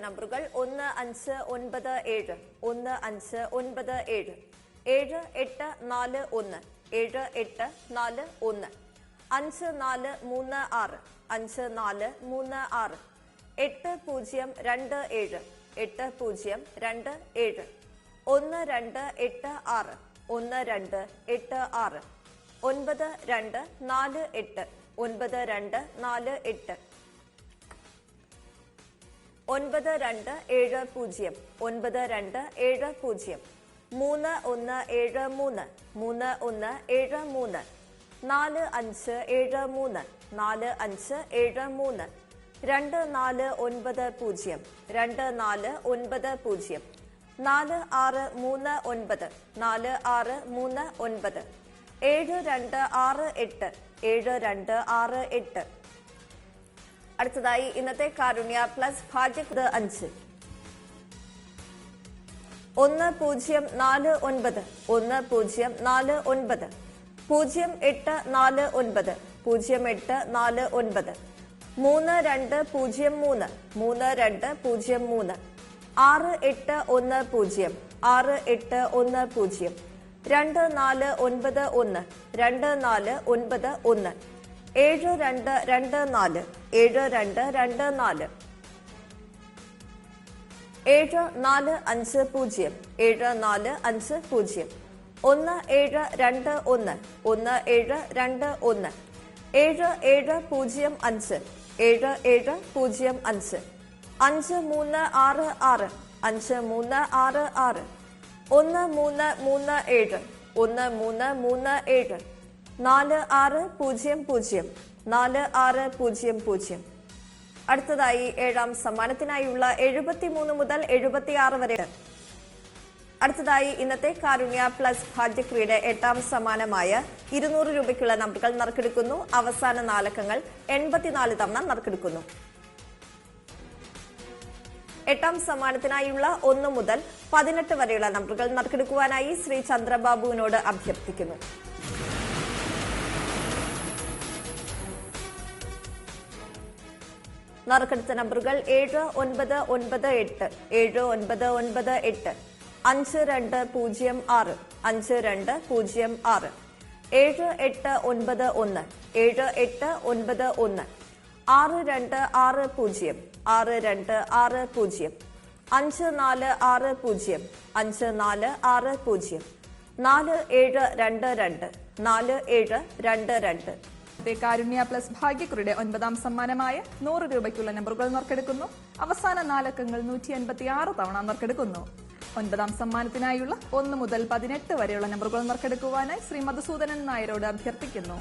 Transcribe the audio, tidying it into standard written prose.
നമ്പറുകൾ 1597 1597 7841 7841 5436 5436 8027 8027 1286 1286 9248 9248 9270 9270 3173 3173 4573 4573 2490 2490 4639 4639 7268 7268 അടുത്തതായി ഇന്നത്തെ കാരുണ്യ പ്ലസ് ഭാഗ്യ 5 1049 1049 0849 0849 3203 3203 6810 6810 2491 2491 7224 7224 7450 7450 1721 1721 7705 7705 5366 5366 1337 1337 4600 4600 അടുത്തതായി ഏഴാം സമ്മാനത്തിനായുള്ള 73 മുതൽ 76 വരെ. അടുത്തതായി ഇന്നത്തെ കാരുണ്യ പ്ലസ് ഭാഗ്യക്രിയയുടെ 8ാം സമ്മാനമായ 200 രൂപയ്ക്കുള്ള നമ്പറുകൾ നറുക്കെടുക്കുന്നു. അവസാന 4 അക്കങ്ങൾ 84 തവണ നറുക്കെടുക്കുന്നു. 8ാം സമ്മാനത്തിനായുള്ള 1 മുതൽ 18 വരെയുള്ള നമ്പറുകൾ നറുക്കെടുക്കുവാനായി ശ്രീ ചന്ദ്രബാബുവിനോട് അഭ്യർത്ഥിക്കുന്നു. നറുക്കെടുത്ത നമ്പറുകൾ 7998 7998 5206 5206 7891 7891 6260 6260 5460 5460 4722 4722 കാരുണ്യ പ്ലസ് ഭാഗ്യക്കുറിയുടെ 9ാം സമ്മാനമായ 100 രൂപയ്ക്കുള്ള നമ്പറുകൾ നറുക്കെടുക്കുന്നു. അവസാന 4 അക്കങ്ങൾ 156 തവണ നറുക്കെടുക്കുന്നു. 9ാം സമ്മാനത്തിനായുള്ള 1 മുതൽ 18 വരെയുള്ള നമ്പറുകൾ നറുക്കെടുക്കുവാനായി ശ്രീ മധുസൂദനൻ നായരോട് അഭ്യർത്ഥിക്കുന്നു.